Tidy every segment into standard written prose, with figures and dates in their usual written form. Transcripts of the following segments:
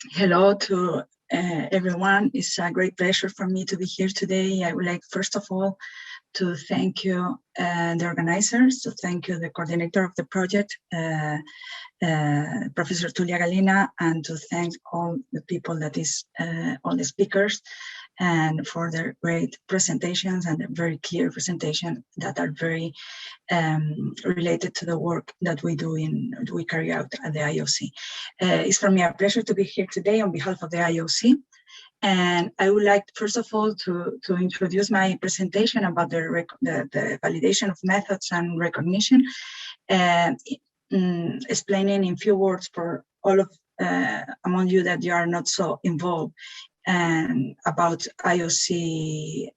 Hello to everyone. It's a great pleasure for me to be here today. I would like, first of all, to thank you, the organizers, to thank you, the coordinator of the project, Professor Tulia Galina, and to thank all the people all the speakers, and for their great presentations and a very clear presentation that are very related to the work that we carry out at the IOC. It's for me a pleasure to be here today on behalf of the IOC. And I would like, first of all, to introduce my presentation about the validation of methods and recognition, explaining in few words for all of among you that you are not so involved about IOC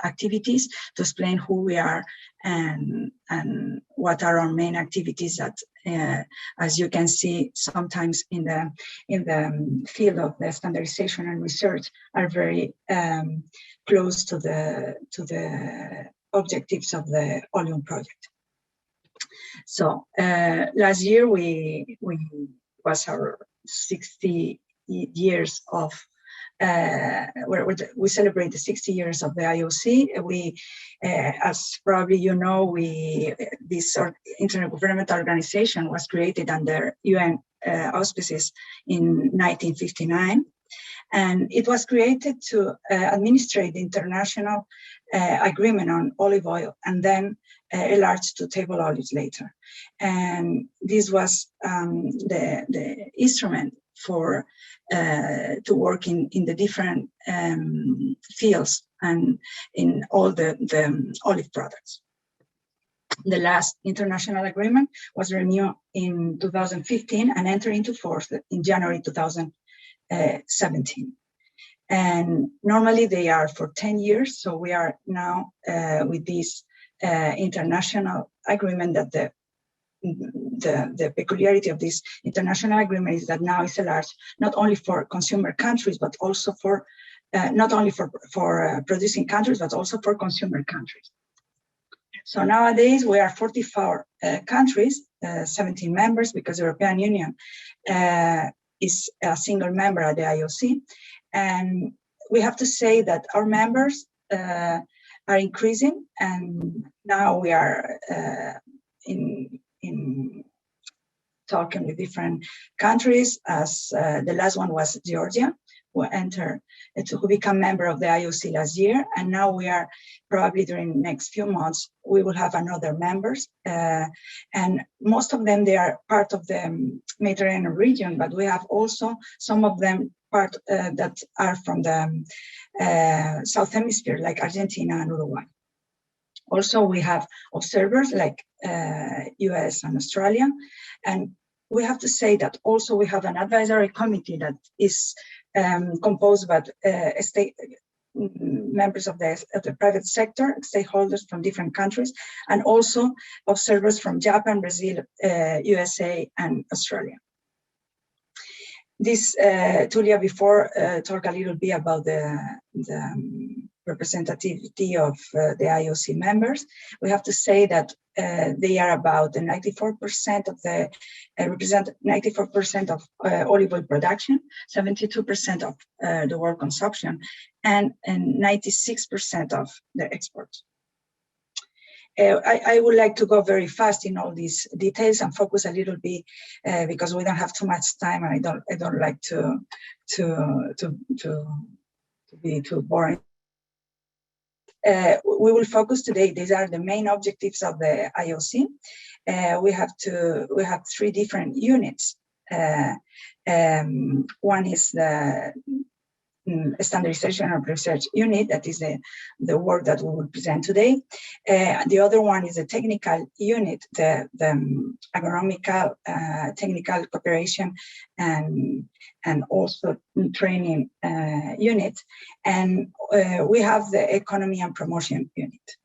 activities, to explain who we are and what are our main activities that, as you can see, sometimes in the field of the standardization and research are very close to the objectives of the OLEUM project. So last year was our 60 years of where we celebrate the 60 years of the IOC. We, as probably you know, this intergovernmental organization was created under UN auspices in 1959. And it was created to administrate the international agreement on olive oil, and then enlarged to table olives later. And this was the instrument for to work in the different fields and in all the olive products. The last international agreement was renewed in 2015 and entered into force in January 2017. And normally they are for 10 years. So we are now with this international agreement that the peculiarity of this international agreement is that now it's enlarged not only for consumer countries, but also for not only for producing countries, but also for consumer countries. So nowadays we are 44 countries, 17 members, because the European Union is a single member at the IOC. And we have to say that our members are increasing, and now we are in talking with different countries, as the last one was Georgia, who become member of the IOC last year. And now we are probably during the next few months, we will have another members. And most of them, they are part of the Mediterranean region, but we have also some of them part that are from the South Hemisphere, like Argentina and Uruguay. Also, we have observers like US and Australia. And we have to say that also we have an advisory committee that is composed by state members of the private sector, stakeholders from different countries, and also observers from Japan, Brazil, USA, and Australia. This Tulia before talked a little bit about the representativity of the IOC members. We have to say that they are about 94% of represent 94% of olive oil production, 72% of the world consumption, and 96% of the exports. I would like to go very fast in all these details and focus a little bit because we don't have too much time, and I don't like to be too boring. We will focus today. These are the main objectives of the IOC. We have three different units. One is the standardization of research unit, that is the work that we will present today. The other one is a technical unit, the agronomical technical cooperation and also training unit. And we have the economy and promotion unit.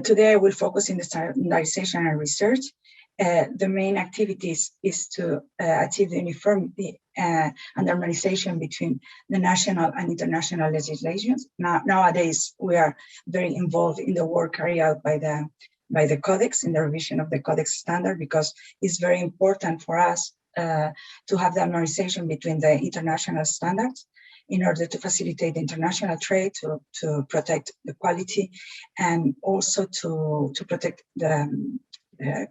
Today I will focus in the standardization and research. The main activities is to achieve the uniformity and harmonization between the national and international legislations. Nowadays, we are very involved in the work carried out by the Codex, in the revision of the Codex standard, because it's very important for us to have the harmonization between the international standards in order to facilitate international trade, to protect the quality, and also to protect the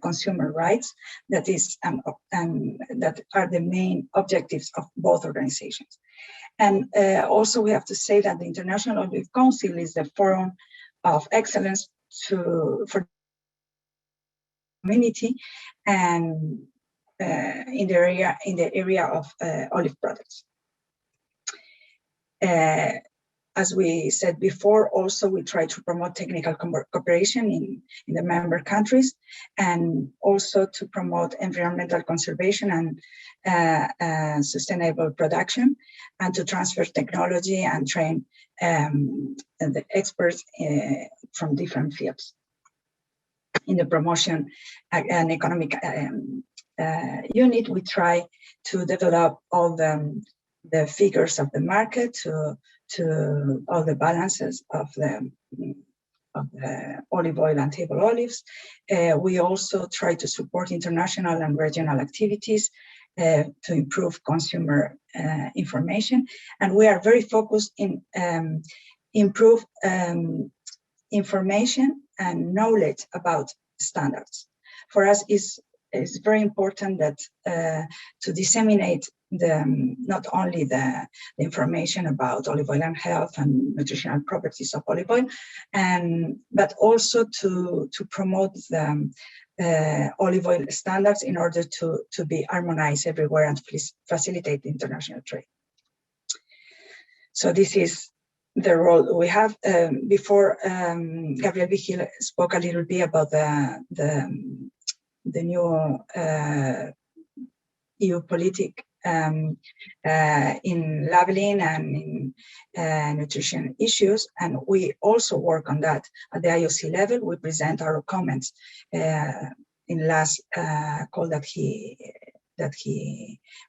consumer rights. That is, that are the main objectives of both organizations. And also we have to say that the International Olive Council is the forum of excellence for community and in the area of olive products. As we said before, also we try to promote technical cooperation in the member countries, and also to promote environmental conservation and sustainable production, and to transfer technology and train the experts from different fields. In the promotion and economic unit, we try to develop all the figures of the market, to all the balances of the olive oil and table olives. We also try to support international and regional activities to improve consumer information. And we are very focused in improve information and knowledge about standards. For us, it's very important that to disseminate not only the information about olive oil and health and nutritional properties of olive oil, but also to promote the olive oil standards in order to be harmonized everywhere and facilitate international trade. So this is the role we have. Before, Gabriel Vigil spoke a little bit about the new EU politic in labeling and in nutrition issues, and we also work on that at the IOC level. We present our comments in last call that he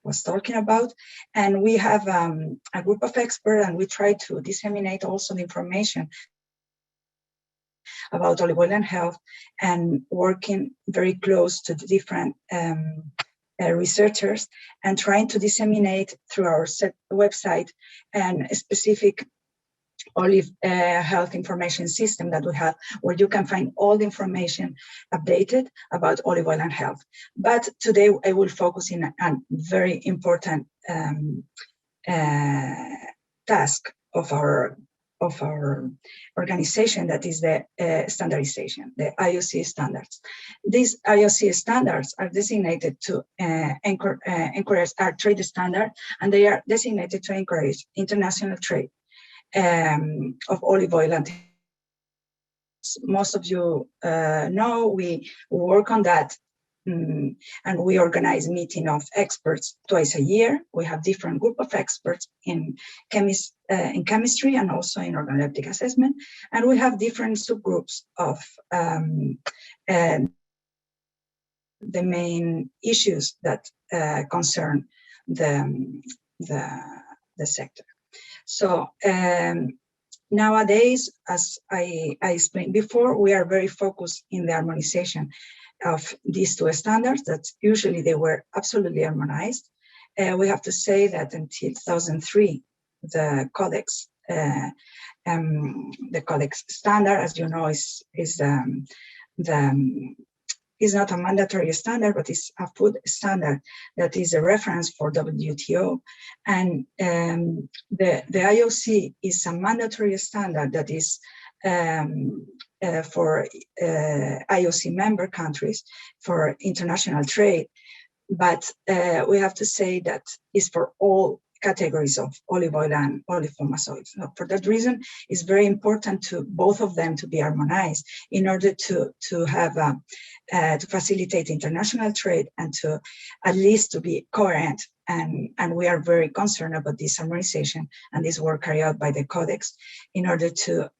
was talking about, and we have a group of experts, and we try to disseminate also the information about olive oil and health, and working very close to the different researchers, and trying to disseminate through our website and a specific olive health information system that we have, where you can find all the information updated about olive oil and health. But today I will focus in a very important task of our organization, that is the standardization, the IOC standards. These IOC standards are designated to encourage our trade standard, and they are designated to encourage international trade of olive oil. And most of you know, we work on that, and we organize meeting of experts twice a year. We have different group of experts in chemistry and also in organoleptic assessment, and we have different subgroups of the main issues that concern the sector. So nowadays, as I explained before, we are very focused in the harmonization of these two standards that usually they were absolutely harmonized. We have to say that until 2003, the Codex standard, as you know, is not a mandatory standard, but it's a food standard that is a reference for WTO. And the IOC is a mandatory standard that is for IOC member countries for international trade. But we have to say that it's for all categories of olive oil and oleifomous oils. For that reason, it's very important to both of them to be harmonized in order to have to facilitate international trade and to at least to be coherent. And we are very concerned about this harmonization and this work carried out by the Codex in order to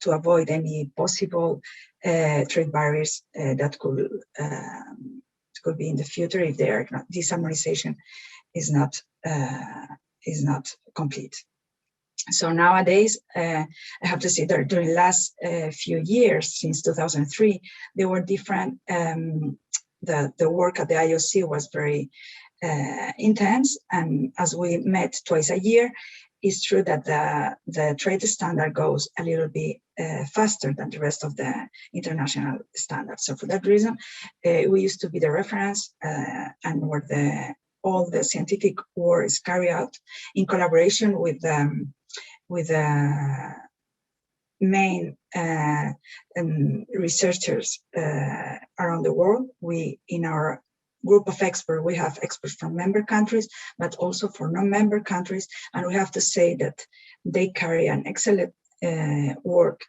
avoid any possible trade barriers that could be in the future if this harmonization is not complete. So nowadays, I have to say that during the last few years, since 2003, there were different the work at the IOC was very intense, and as we met twice a year, it's true that the trade standard goes a little bit faster than the rest of the international standards. So for that reason, we used to be the reference and where all the scientific work is carried out in collaboration with the main researchers around the world. We, in our group of experts, we have experts from member countries, but also for non-member countries. And we have to say that they carry an excellent work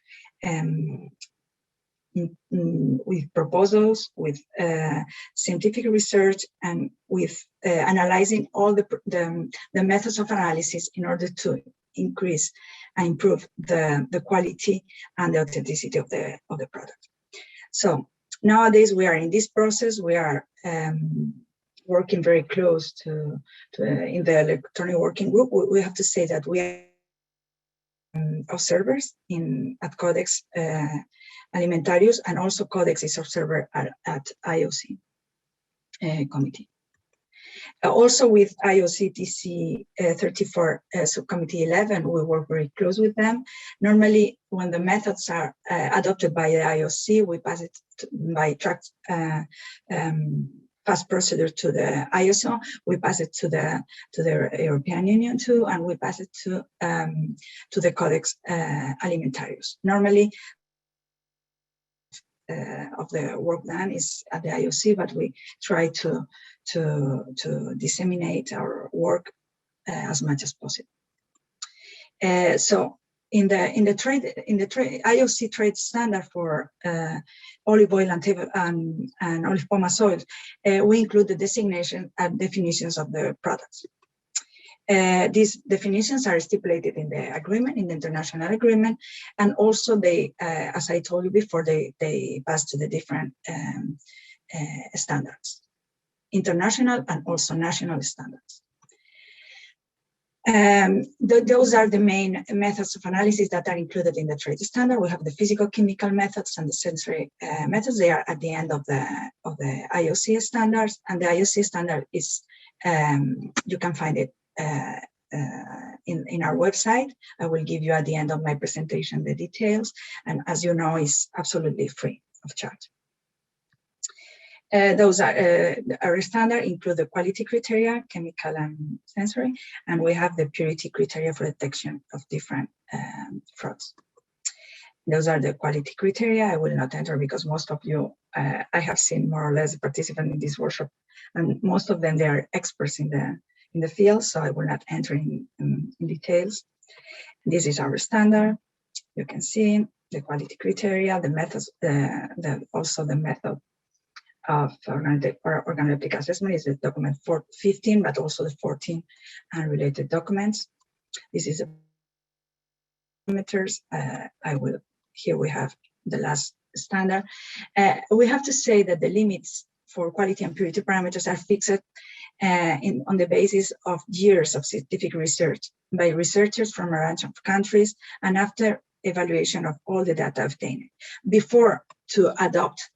with proposals, with scientific research, and with analyzing all the methods of analysis in order to increase and improve the quality and the authenticity of the product. So nowadays we are in this process. We are working very close to in the electronic working group. We have to say that we are observers at Codex Alimentarius, and also Codex is observer at IOC committee. Also with IOC TC 34 subcommittee 11, we work very close with them. Normally, when the methods are adopted by the IOC, we pass it by fast procedure to the ISO. We pass it to the European Union too, and we pass it to the Codex Alimentarius. Normally, of the work done is at the IOC, but we try to disseminate our work as much as possible. So in the IOC trade standard for olive oil and olive pomace oil, we include the designation and definitions of the products. These definitions are stipulated in the agreement, in the international agreement, and also they, as I told you before, they pass to the different standards, international and also national standards. Those are the main methods of analysis that are included in the trade standard. We have the physical-chemical methods and the sensory methods. They are at the end of the IOC standards, and the IOC standard is you can find it in our website. I will give you at the end of my presentation the details, and as you know, it's absolutely free of charge. Those are our standard include the quality criteria, chemical and sensory, and we have the purity criteria for detection of different frauds. Those are the quality criteria. I will not enter because most of you, I have seen more or less participants in this workshop, and most of them, they are experts in the field, so I will not enter in details. This is our standard. You can see the quality criteria, the methods, also the method of organoleptic assessment is the document 15, but also the 14 unrelated documents. This is the parameters. Here we have the last standard. We have to say that the limits for quality and purity parameters are fixed on the basis of years of scientific research by researchers from a range of countries, and after evaluation of all the data obtained. Before to adopt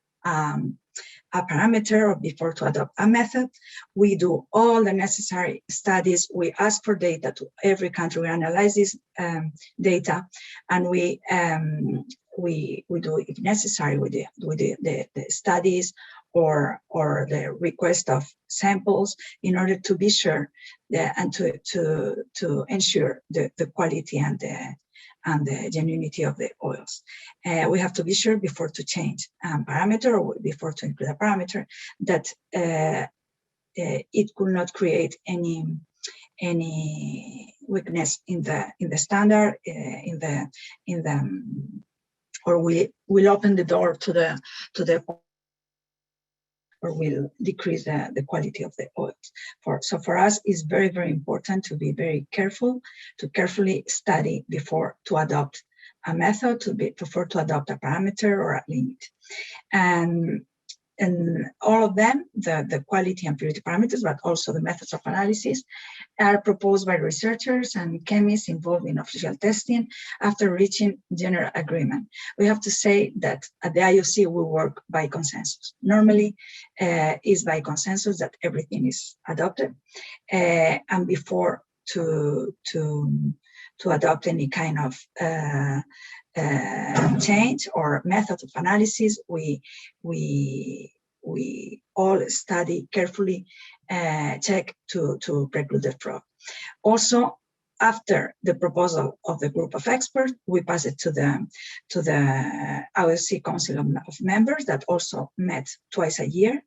a parameter or before to adopt a method, we do all the necessary studies. We ask for data to every country. We analyze this data, and we do, if necessary, we do the studies or the request of samples in order to be sure and to ensure the quality and the genuinity of the oils. We have to be sure before to change a parameter or before to include a parameter that it could not create any weakness in the standard, or will open the door to the or will decrease the quality of the oils. So for us, it's very, very important to be very careful, to carefully study before to adopt a method, before to adopt a parameter or a limit. And and all of them, the quality and purity parameters, but also the methods of analysis, are proposed by researchers and chemists involved in official testing after reaching general agreement. We have to say that at the IOC, we work by consensus. Normally, it's by consensus that everything is adopted. And before to adopt any kind of change or method of analysis, we all study carefully, check to preclude the fraud. Also, after the proposal of the group of experts, we pass it to the IOC Council of Members that also met twice a year.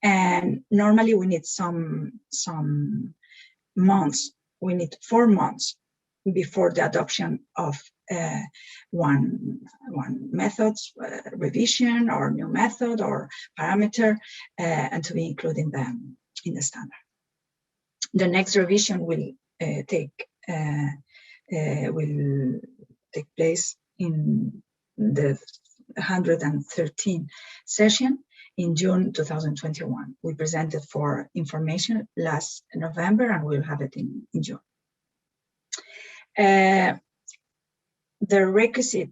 And normally we need some months. We need 4 months before the adoption of one method, revision or new method or parameter, and to be included in the standard. The next revision will take place in the 113 session in June 2021. We presented for information last November, and we'll have it in June. The requisite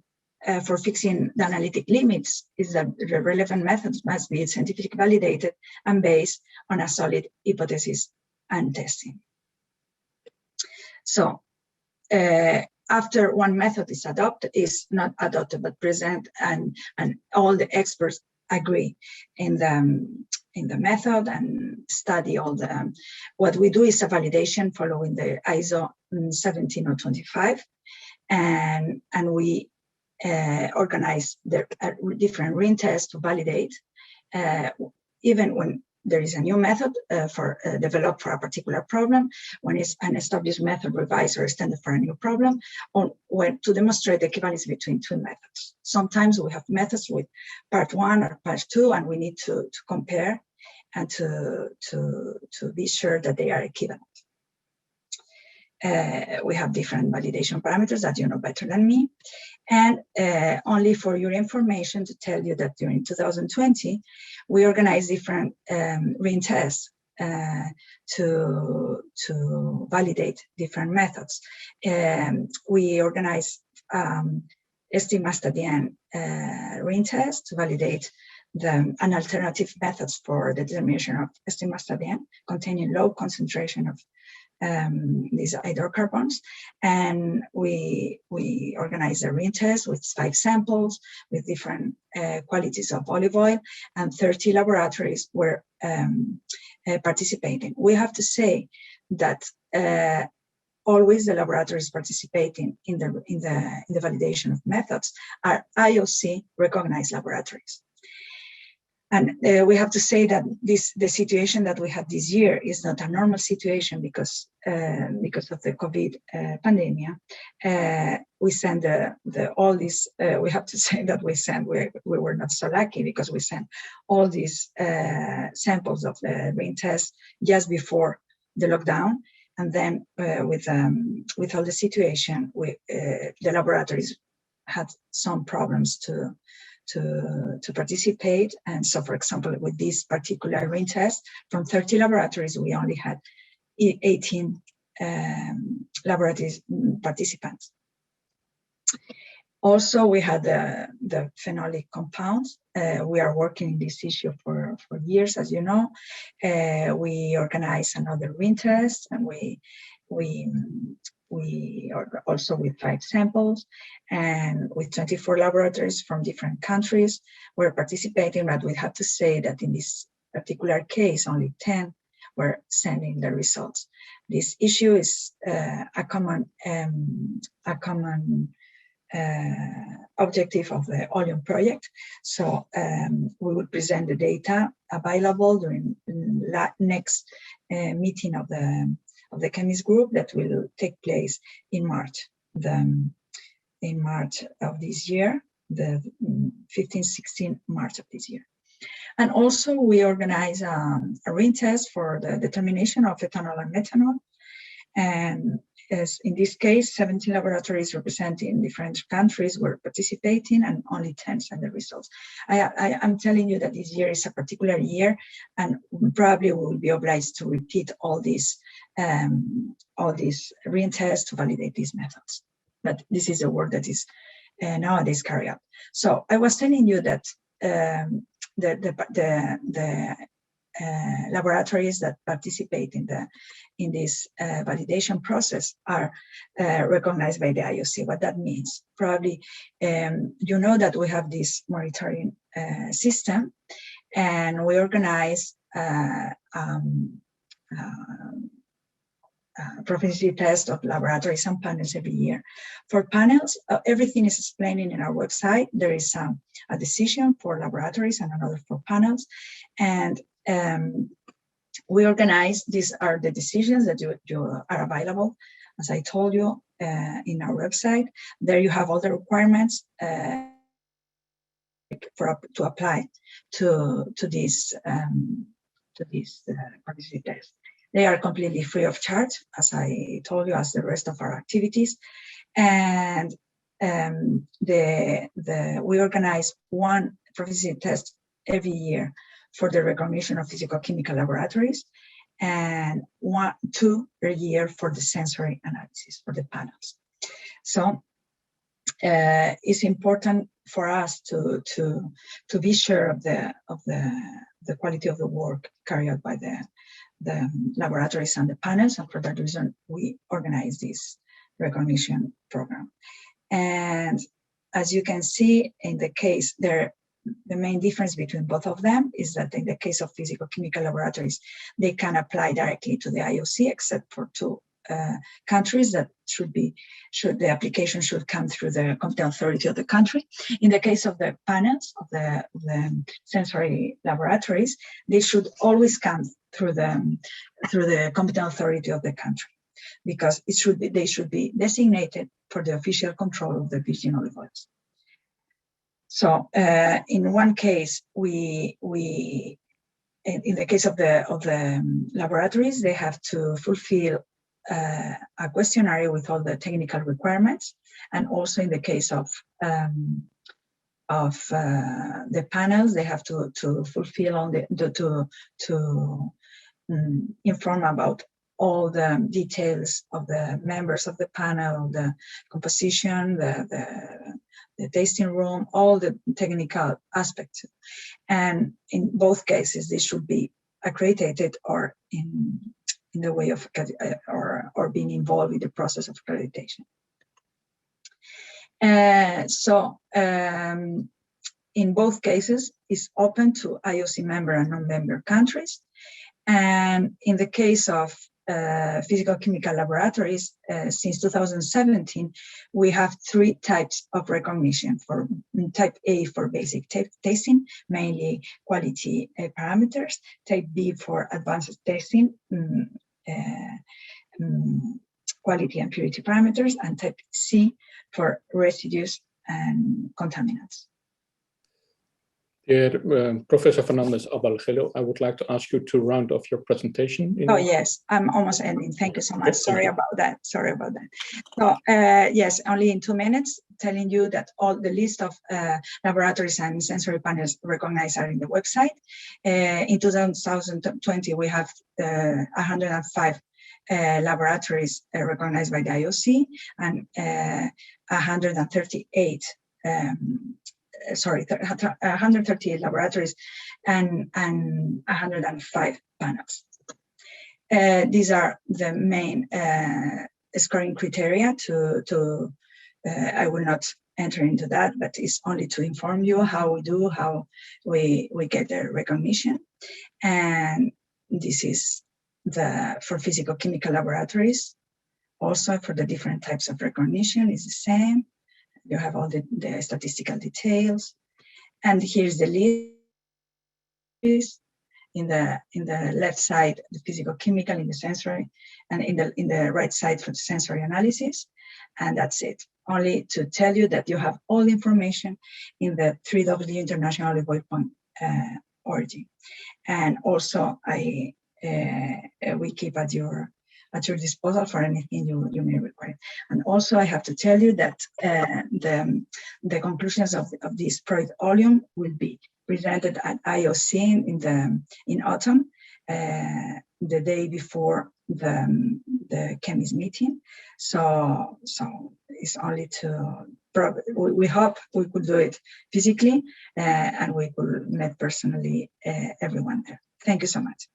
for fixing the analytic limits is that the relevant methods must be scientifically validated and based on a solid hypothesis and testing. So after one method is not adopted but present, and all the experts agree in the method and study all the, what we do is a validation following the ISO 17025, and we organize the different ring tests to validate, even when there is a new method developed for a particular problem, when it's an established method revised or extended for a new problem, or when to demonstrate the equivalence between two methods. Sometimes we have methods with part 1 or part 2, and we need to compare and to be sure that they are equivalent. We have different validation parameters that you know better than me. And only for your information to tell you that during 2020, we organized different ring tests to validate different methods. We organized estimastadien ring test to validate an alternative methods for the determination of estimastadien containing low concentration of these hydrocarbons, and we organized a ring test with 5 samples with different qualities of olive oil, and 30 laboratories were participating. We have to say that always the laboratories participating in the validation of methods are IOC recognized laboratories. And we have to say that the situation that we had this year is not a normal situation because of the COVID pandemic. We sent all these. We have to say that we were not so lucky because we sent all these samples of the ring test just before the lockdown, and then with all the situation, the laboratories had some problems to participate. And so, for example, with this particular ring test, from 30 laboratories, we only had 18 laboratories participants. Also, we had the phenolic compounds. We are working in this issue for years, as you know. We organized another ring test, and we are also with 5 samples, and with 24 laboratories from different countries were participating, but we have to say that in this particular case, only 10 were sending the results. This issue is a common objective of the OLEUM project. So we will present the data available during the next meeting of the chemist group that will take place in March. In March of this year, the 15-16 March of this year. And also we organize a ring test for the determination of ethanol and methanol. And as in this case, 17 laboratories representing different countries were participating, and only 10 sent the results. I'm telling you that this year is a particular year, and probably we will be obliged to repeat all these re-tests to validate these methods. But this is a work that is nowadays carried out. So I was telling you that the laboratories that participate in this validation process are recognized by the IOC. What that means, probably you know that we have this monitoring system, and we organize proficiency test of laboratories and panels every year. For panels, everything is explained in our website. There is a decision for laboratories and another for panels, and we organize. These are the decisions that you are available, as I told you, in our website. There you have all the requirements to apply to this proficiency test. They are completely free of charge, as I told you, as the rest of our activities. And we organize one proficiency test every year for the recognition of physicochemical laboratories, and two per year for the sensory analysis for the panels. So it's important for us to be sure of the quality of the work carried out by the laboratories and the panels, and for that reason we organize this recognition program. And as you can see in the case there, the main difference between both of them is that in the case of physicochemical laboratories, they can apply directly to the IOC, except for two countries that the application should come through the competent authority of the country. In the case of the panels of the sensory laboratories, they should always come through the competent authority of the country, because they should be designated for the official control of the virgin olive oils. So in one case, in the case of the laboratories, they have to fulfill a questionnaire with all the technical requirements, and also in the case of the panels, they have to fulfill to inform about all the details of the members of the panel, the composition, the tasting room, all the technical aspects. And in both cases, they should be accredited or in the way of or being involved in the process of accreditation. In both cases, it's open to IOC member and non-member countries. And in the case of physicochemical laboratories, since 2017, we have three types of recognition. For type A for basic tasting, mainly quality parameters, type B for advanced tasting, quality and purity parameters, and type C for residues and contaminants. Dear Professor Fernandez-Abal-Gelo, I would like to ask you to round off your presentation. Oh, yes, I'm almost ending. Thank you so much. Sorry about that. So, yes, only in 2 minutes, telling you that all the list of laboratories and sensory panels recognized are in the website. In 2020, we have 105 laboratories recognized by the IOC, and 138 laboratories and 105 panels. These are the main scoring criteria I will not enter into that, but it's only to inform you how we get the recognition. And this is for physicochemical laboratories. Also for the different types of recognition is the same. You have all the statistical details, and here's the list. In the left side, the physicochemical, in the sensory, and in the right side for the sensory analysis, and that's it. Only to tell you that you have all the information in the 3W International Olive Oil Point origin, and also we keep at your at your disposal for anything you may require. And also, I have to tell you that the conclusions of this project OLEUM will be presented at IOC in autumn, the day before the chemist meeting. So it's only we hope we could do it physically, and we could meet personally everyone there. Thank you so much.